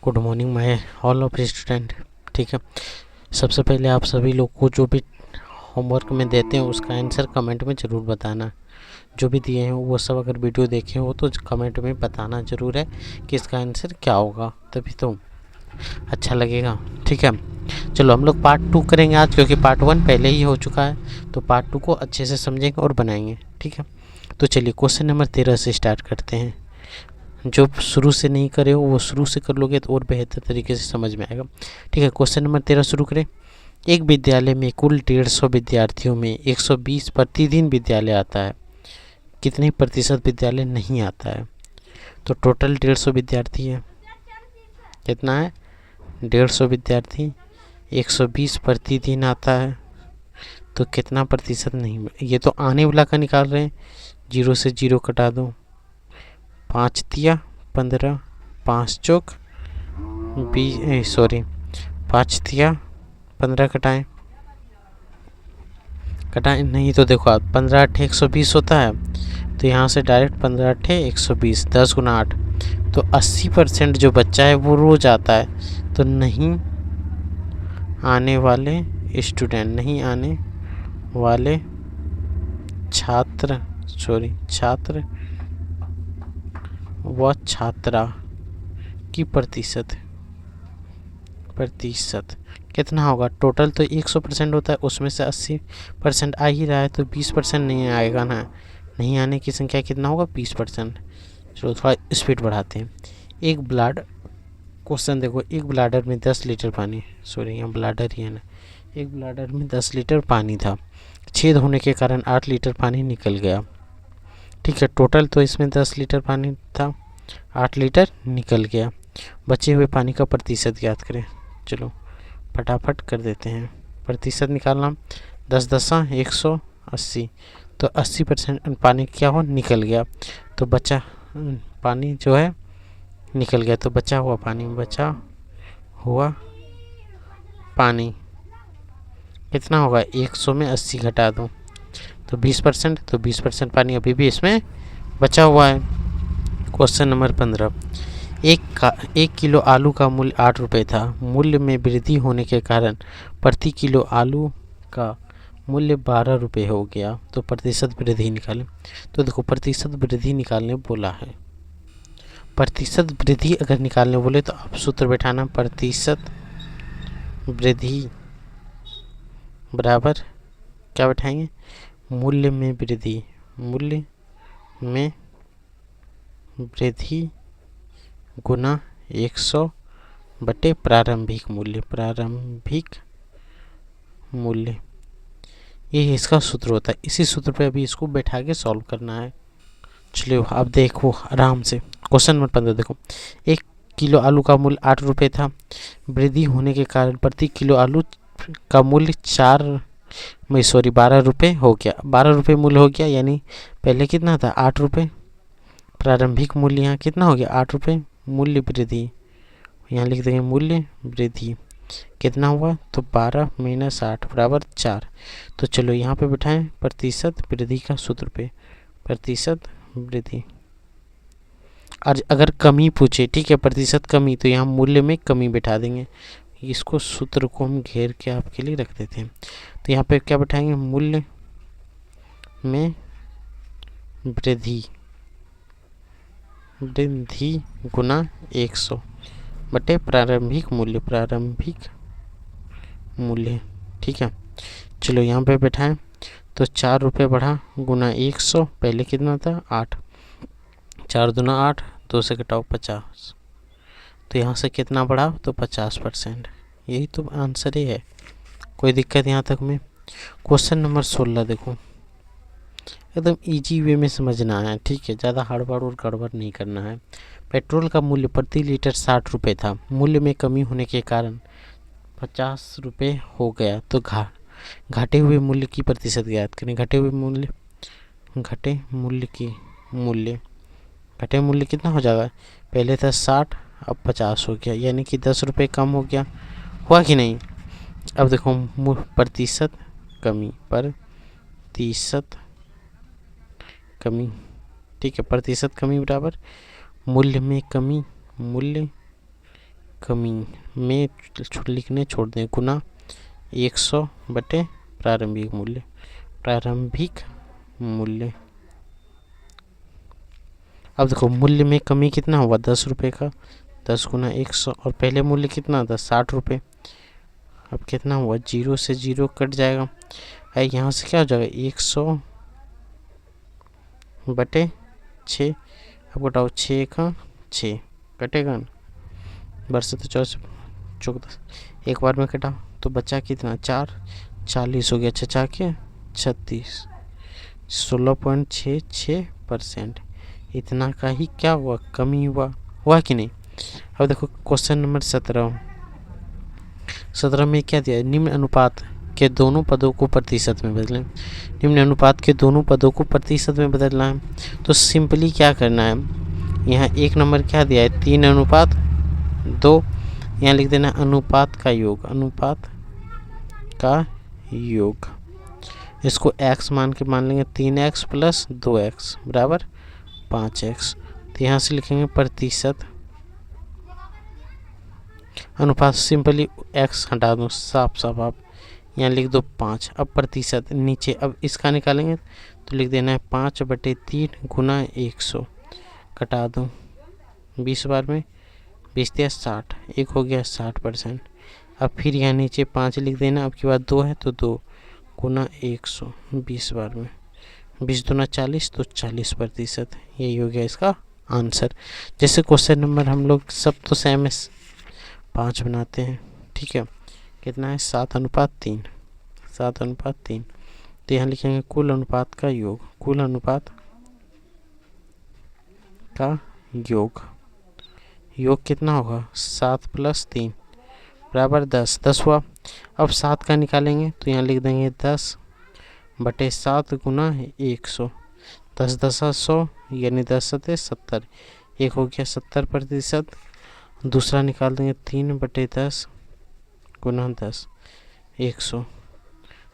Good morning my all of student. ठीक है, सबसे पहले आप सभी लोग को जो भी होमवर्क में देते हैं उसका आंसर कमेंट में ज़रूर बताना। जो भी दिए हैं वो सब अगर वीडियो देखे हो तो कमेंट में बताना ज़रूर है कि इसका आंसर क्या होगा, तभी तो अच्छा लगेगा। ठीक है, चलो हम लोग पार्ट 2 करेंगे आज, क्योंकि पार्ट 1 पहले ही हो चुका है, तो पार्ट 2 को अच्छे से समझेंगे और बनाएंगे। ठीक है, तो चलिए क्वेश्चन नंबर 13 से स्टार्ट करते हैं। जो शुरू से नहीं करे हो वो शुरू से कर लोगे तो और बेहतर तरीके से समझ में आएगा। ठीक है, क्वेश्चन नंबर 13 शुरू करें। एक विद्यालय में कुल 150 विद्यार्थियों में 120 प्रतिदिन विद्यालय आता है, कितने प्रतिशत विद्यालय नहीं आता है? तो टोटल 150 विद्यार्थी है, कितना है? 150 विद्यार्थी, 120 प्रतिदिन आता है, तो कितना प्रतिशत नहीं? ये तो आने वाला का निकाल रहे हैं, 0 से 0 कटा दो, 5 तिया 15, 5 चौक 20, सॉरी 5 तिया 15 कटाएं नहीं, तो देखो आप 15 8 120 होता है, तो यहाँ से डायरेक्ट 15 8 120, 10 गुना 8, तो 80% जो बच्चा है वो रोज आता है। तो नहीं आने वाले स्टूडेंट, नहीं आने वाले छात्र, छात्र व छात्रा की प्रतिशत कितना होगा? टोटल तो 100% होता है, उसमें से 80% आ ही रहा है, तो 20% नहीं आएगा ना। नहीं आने की संख्या कितना होगा? 20%। चलो थोड़ा स्पीड बढ़ाते हैं। एक ब्लाडर, क्वेश्चन देखो, एक ब्लाडर में 10 लीटर पानी, सॉरी यहाँ ब्लाडर ही है ना, एक ब्लाडर में 10 लीटर पानी था, छेद होने के कारण 8 लीटर पानी निकल गया। ठीक है, टोटल तो इसमें 10 लीटर पानी था, 8 लीटर निकल गया। बचे हुए पानी का प्रतिशत ज्ञात करें। चलो फटाफट कर देते हैं, प्रतिशत निकालना। 10 10 180, तो 80% पानी क्या हो? निकल गया। तो बचा पानी जो है निकल गया, तो बचा हुआ पानी कितना होगा? 100 में 80 घटा दो तो 20%, तो 20% पानी अभी भी इसमें बचा हुआ है। क्वेश्चन नंबर 15, एक किलो आलू का मूल्य 8 रुपये था, मूल्य में वृद्धि होने के कारण प्रति किलो आलू का मूल्य 12 रुपये हो गया, तो प्रतिशत वृद्धि निकालें। तो देखो प्रतिशत वृद्धि निकालने बोला है, प्रतिशत वृद्धि अगर निकालने बोले तो आप सूत्र बैठाना, प्रतिशत वृद्धि बराबर क्या बैठाएंगे? मूल्य में वृद्धि, मूल्य में वृद्धि गुना 100 बटे प्रारंभिक मूल्य, ये इसका सूत्र होता है। इसी सूत्र पे अभी इसको बैठा के सॉल्व करना है। चलिए अब देखो आराम से, क्वेश्चन नंबर 15 देखो, एक किलो आलू का मूल्य 8 रुपये था, वृद्धि होने के कारण प्रति किलो आलू का मूल्य 12 रुपये हो गया। 12 रुपये मूल्य हो गया, यानी पहले कितना था? 8 रुपये। प्रारंभिक मूल्य यहाँ कितना हो गया? 8 रुपये। मूल्य वृद्धि यहाँ लिख देंगे, मूल्य वृद्धि कितना हुआ? तो 12 - 8 बराबर 4। तो चलो यहाँ पे बिठाएं प्रतिशत वृद्धि का सूत्र पे, प्रतिशत वृद्धि। और अगर कमी पूछे, ठीक है, प्रतिशत कमी, तो यहाँ मूल्य में कमी बिठा देंगे। इसको सूत्र को हम घेर के आपके लिए रख देते हैं। तो यहाँ पे क्या बिठाएंगे? मूल्य में वृद्धि गुना 100 बटे प्रारंभिक मूल्य। ठीक है, चलो यहाँ पे बैठाएं, तो 4 रुपये बढ़ा गुना 100, पहले कितना था? 8, 4 दूना 8, 2 से घटाओ 50, तो यहाँ से कितना बढ़ा? तो 50%। यही तो आंसर ही है, कोई दिक्कत यहाँ तक में? क्वेश्चन नंबर 16 देखो, एकदम इजी वे में समझना है, ठीक है, ज़्यादा हड़बड़ और गड़बड़ नहीं करना है। पेट्रोल का मूल्य प्रति लीटर 60 रुपये था, मूल्य में कमी होने के कारण 50 रुपये हो गया, तो घटे हुए मूल्य की प्रतिशत ज्ञात करें। घटे मूल्य कितना हो जाएगा? पहले था 60, अब 50 हो गया, यानी कि 10 रुपये कम हो गया, हुआ कि नहीं? अब देखो प्रतिशत कमी, ठीक है, प्रतिशत कमी बराबर मूल्य में कमी, मूल्य कमी में लिखने छोड़ दें, गुना 100 बटे प्रारंभिक मूल्य। प्रारंभिक मूल्य, अब देखो मूल्य में कमी कितना हुआ 10 रुपये का, 10 गुना 100, और पहले मूल्य कितना था 60 रुपये। अब कितना हुआ, 0 से 0 कट जाएगा, यहाँ से क्या हो जाएगा 100 बटे 6। अब घटाओ 6 का 6 कटेगा ना, बरसे तो 14 एक बार में कटा तो बचा कितना 4, 40 हो गया, 6 के 36, 16.66%। इतना का ही क्या हुआ, कमी हुआ कि नहीं। अब देखो क्वेश्चन नंबर 17 में क्या दिया है, निम्न अनुपात के दोनों पदों को प्रतिशत में बदलें। निम्न अनुपात के दोनों पदों को प्रतिशत में बदलना है, तो सिंपली क्या करना है, यहाँ एक नंबर क्या दिया है 3:2, यहाँ लिख देना अनुपात का योग, अनुपात का योग। इसको x मान के मान लेंगे 3x + 2x बराबर 5x। तो यहाँ से लिखेंगे प्रतिशत, अनुपात सिंपली x हटा दो, साफ आप यहाँ लिख दो 5। अब प्रतिशत नीचे, अब इसका निकालेंगे तो लिख देना है 5/3 गुना 100, कटा दो 20 बार में, 20 या 60, एक हो गया 60%। अब फिर यहाँ नीचे 5 लिख देना, अब की बात 2 है तो 2 गुना 100, 20 बार में, 20 दूना 40, तो 40%। यही हो गया इसका आंसर। जैसे क्वेश्चन नंबर हम लोग सब तो सेम है 5 बनाते हैं, ठीक है, कितना है 7:3, 7:3। तो यहाँ लिखेंगे कुल अनुपात का योग, कुल अनुपात का योग, योग कितना होगा 7 + 3 बराबर 10, 10 हुआ। अब 7 का निकालेंगे तो यहाँ लिख देंगे 10 बटे 7 गुना 100, 10 10 100 यानी 10 7 70, एक हो गया 70%। दूसरा निकाल देंगे 3/10 गुना 10 100,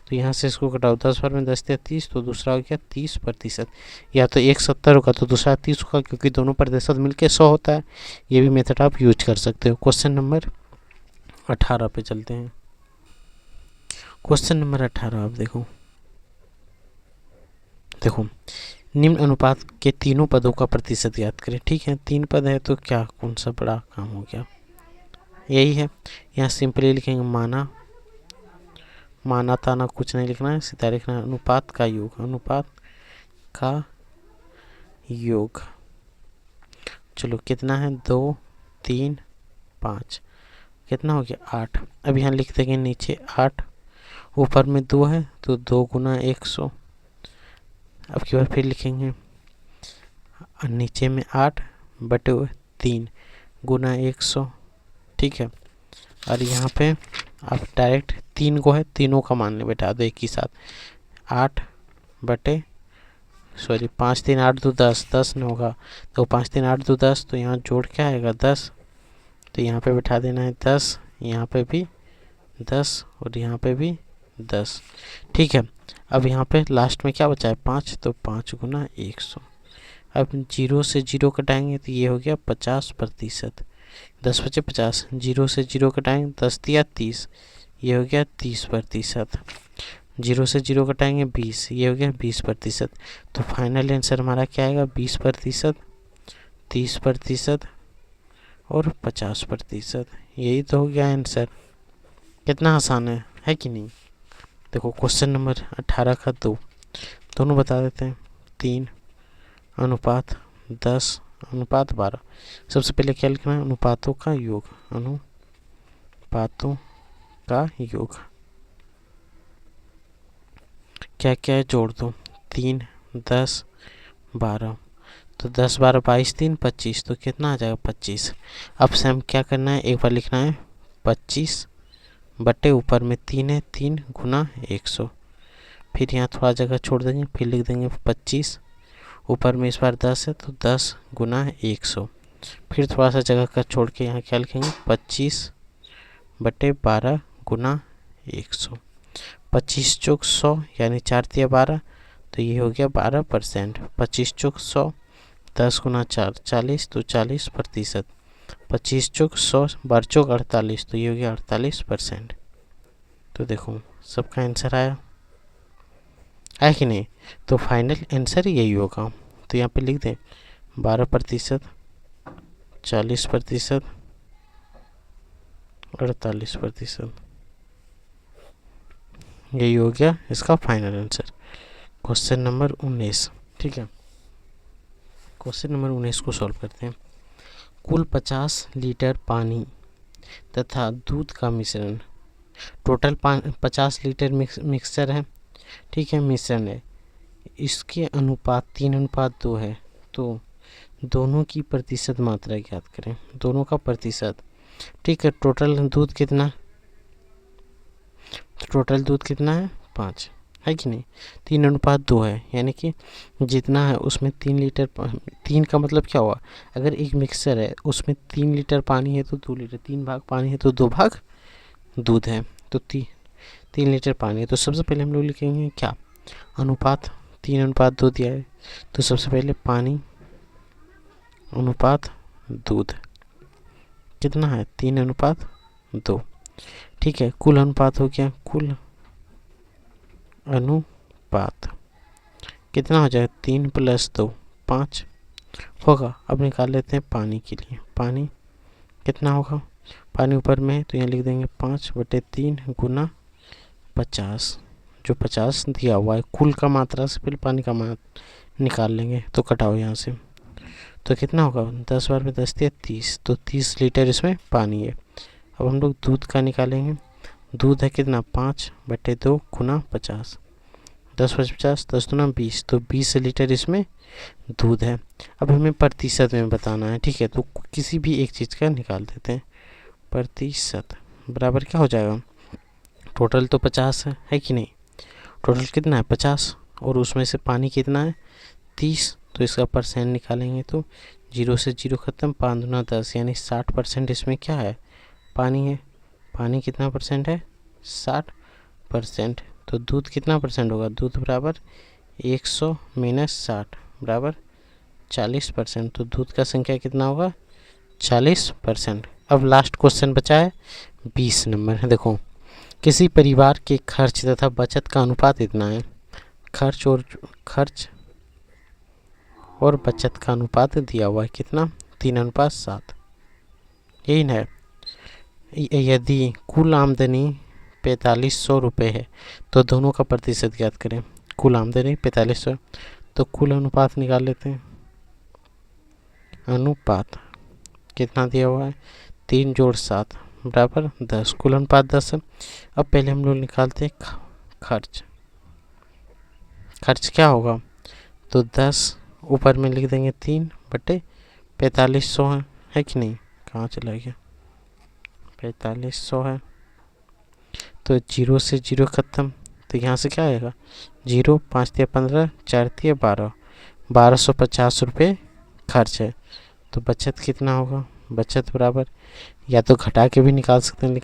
तो यहाँ से इसको घटाओ 10 बार में 10 या 30, तो दूसरा हो गया 30%। या तो एक 70 होगा तो दूसरा 30 होगा, क्योंकि दोनों प्रतिशत मिलके 100 होता है। ये भी मेथड आप यूज कर सकते हो। क्वेश्चन नंबर 18 पे चलते हैं। क्वेश्चन नंबर 18 आप देखो निम्न अनुपात के तीनों पदों का प्रतिशत ज्ञात करें। ठीक है, 3 पद है तो क्या कौन सा बड़ा काम हो गया, यही है। यहाँ सिंपली लिखेंगे माना ताना कुछ नहीं लिखना है, सीधा लिखना है अनुपात का योग, अनुपात का योग। चलो कितना है 2 3 5, कितना हो गया 8। अब यहाँ लिख देंगे नीचे 8, ऊपर में 2 है तो 2 गुना 100। अब की बार फिर लिखेंगे नीचे में 8 बटे 3 गुना 100, ठीक है। और यहाँ पे आप डायरेक्ट 3 को है, तीनों का मान ले बैठा दो एक ही साथ, 5 3 8 2 10, 10 न होगा तो 5 3 8 2 10, तो यहाँ जोड़ क्या आएगा 10, तो यहाँ पे बैठा देना है 10, यहाँ पे भी 10 और यहाँ पे भी 10, ठीक है। अब यहाँ पे लास्ट में क्या बचा है 5, तो 5 गुना 100। अब 0 से 0 कटाएंगे तो ये हो गया 50%, 10 बचे 50, 0 से 0 कटाएंगे 10 या 30, ये हो गया 30%। 0 से 0 कटाएंगे 20, ये हो गया 20%। तो फाइनल आंसर हमारा क्या आएगा 20%, 30% और 50%। यही तो हो गया आंसर। कितना आसान है कि नहीं। देखो क्वेश्चन नंबर 18 का 2 दोनों बता देते हैं। 3 अनुपात 10 अनुपात 12। सबसे पहले क्या लिखना है अनुपातों का योग, अनुपातों का योग क्या क्या है जोड़ दो, 3 10 12, तो 10 12 22 3 25, तो कितना आ जाएगा 25। अब से हम क्या करना है, एक बार लिखना है 25 बटे ऊपर में 3 है 3 गुना 100, फिर यहाँ थोड़ा जगह छोड़ देंगे, फिर लिख देंगे 25, ऊपर में इस बार 10 है तो 10 गुना 100, फिर थोड़ा सा जगह का छोड़ के यहाँ क्या लिखेंगे 25 बटे 12 गुना 100, 25 चौक 100 यानी 4 तिया 12, तो ये हो गया 12%। 25 चौक 100, 10 गुना 4 40, तो 40%। 25 चौक 100, 12 चौक 48, तो ये हो गया 48%। तो देखो सबका आंसर आया कि नहीं। तो फाइनल आंसर यही होगा। तो यहाँ पे लिख दें 12%, 40%, 48%। यही हो गया इसका फाइनल आंसर। Question number 19। ठीक है, क्वेश्चन नंबर 19 को सॉल्व करते हैं। कुल 50 लीटर पानी तथा दूध का मिश्रण, टोटल 50 लीटर मिक्सचर है। ठीक है, मिश्रण है, इसके अनुपात 3:2 है। तो दोनों की प्रतिशत मात्रा ज्ञात करें, दोनों का प्रतिशत। ठीक है, टोटल दूध कितना, टोटल दूध कितना है 5 है कि नहीं। 3:2 है, यानी कि जितना है उसमें 3 लीटर 3 का मतलब क्या हुआ, अगर एक मिक्सर है उसमें 3 लीटर पानी है तो 2 लीटर, 3 भाग पानी है तो 2 भाग दूध है। तो 3 लीटर पानी है। तो सबसे पहले हम लोग लिखेंगे क्या, अनुपात 3:2 दिया है। तो सबसे पहले पानी अनुपात दूध कितना है 3:2। ठीक है, कुल अनुपात हो गया, कुल अनुपात कितना हो जाएगा 3 + 2 5 होगा। अब निकाल लेते हैं पानी के लिए, पानी कितना होगा, पानी ऊपर में है तो यहाँ लिख देंगे 5/3 × 50, जो 50 दिया हुआ है। कुल का मात्रा से पहले पानी का मात्रा निकाल लेंगे, तो कटाओ यहाँ से, तो कितना होगा 10 बार में 10 × 30, तो 30 लीटर इसमें पानी है। अब हम लोग दूध का निकालेंगे, दूध है कितना 5/2 × 50, 10 × 50 10 × 20, तो 20 लीटर इसमें दूध है। अब हमें प्रतिशत में बताना है। ठीक है, तो किसी भी एक चीज़ का निकाल देते हैं, प्रतिशत बराबर क्या हो जाएगा, टोटल तो 50 है कि नहीं, टोटल कितना है 50 और उसमें से पानी कितना है 30, तो इसका परसेंट निकालेंगे तो 0 से 0 खत्म, 5 × 10 यानी 60% इसमें क्या है पानी है। पानी कितना परसेंट है 60%। तो दूध कितना परसेंट होगा, दूध बराबर 100 - 60 बराबर 40%। तो दूध का संख्या कितना होगा 40%। अब लास्ट क्वेश्चन बचा है 20 नंबर। देखो, किसी परिवार के खर्च तथा बचत का अनुपात इतना है, खर्च और बचत का अनुपात दिया हुआ है कितना 3:7, यही ना है। यदि कुल आमदनी 4500 रुपये है तो दोनों का प्रतिशत ज्ञात करें। कुल आमदनी 4500, तो कुल अनुपात निकाल लेते हैं। अनुपात कितना दिया हुआ है 3 + 7 बराबर 10, कुल अनुपात 10 है। अब पहले हम लोग निकालते हैं खर्च, खर्च क्या होगा, तो 10 ऊपर में लिख देंगे 3/4500 है कि नहीं, कहाँ चला गया 4500 है। तो 0 से 0 खत्म, तो यहाँ से क्या आएगा 0, 5 × 15, 4 × 12, 1250 रुपये खर्च है। तो बचत कितना होगा, बचत बराबर या तो घटा के भी निकाल सकते हैं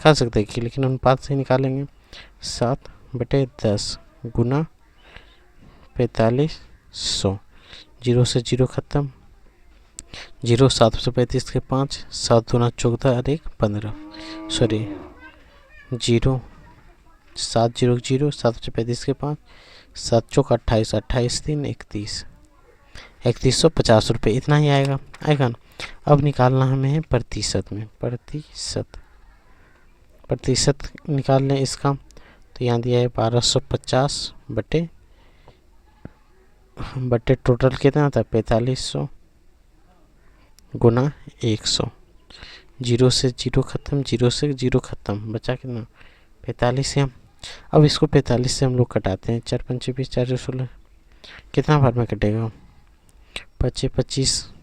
कि, लेकिन अनुपात से निकालेंगे 7/10 × 4500, 0 से 0 खत्म, 0 7 × 35 के 5, 7 × 2 = 14 और 1 15, सॉरी 0 7 0 0, 7 × 35 के 5, 7 × 4 = 28, 28 3 31, 3150 रुपये, इतना ही आएगा ना। अब निकालना हमें है प्रतिशत में, प्रतिशत निकाल लें इसका, तो यहाँ दिया है 1250 बटे टोटल कितना था 4500 × 100, 0 से 0 खत्म, 0 से 0 खत्म, बचा कितना 45 है। अब इसको 45 से हम लोग कटाते हैं, 4 × 5 = 20, 4 × 16 कितना बार में कटेगा 5 × 25,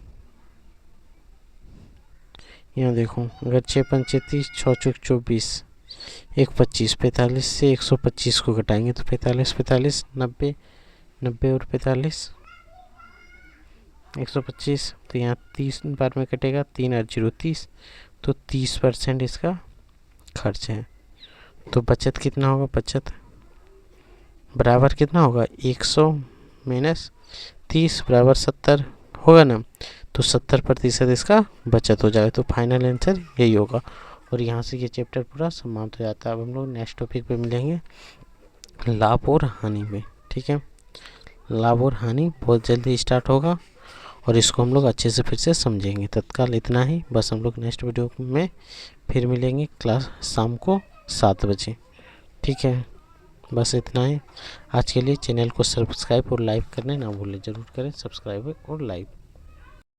यहाँ देखो अगर 6 × 5 = 30, 6 × 4 = 24, 1 25, 45 से 125 को घटाएंगे तो 45 45 90, 90 और 45 125, तो यहाँ 30 बार में कटेगा, 3 और 0 30, तो 30% इसका खर्च है। तो बचत कितना होगा, बचत बराबर कितना होगा 100 - 30 बराबर 70 होगा ना। तो 70% इसका बचत हो जाएगा। तो फाइनल आंसर यही होगा। और यहाँ से ये चैप्टर पूरा समाप्त हो जाता है। अब हम लोग नेक्स्ट टॉपिक पे मिलेंगे लाभ और हानि में। ठीक है, लाभ और हानि बहुत जल्दी स्टार्ट होगा और इसको हम लोग अच्छे से फिर से समझेंगे। तत्काल इतना ही, बस हम लोग नेक्स्ट वीडियो में फिर मिलेंगे क्लास शाम को 7 बजे। ठीक है, बस इतना ही आज के लिए। चैनल को सब्सक्राइब और लाइक करने ना भूलें, ज़रूर करें सब्सक्राइब और लाइक।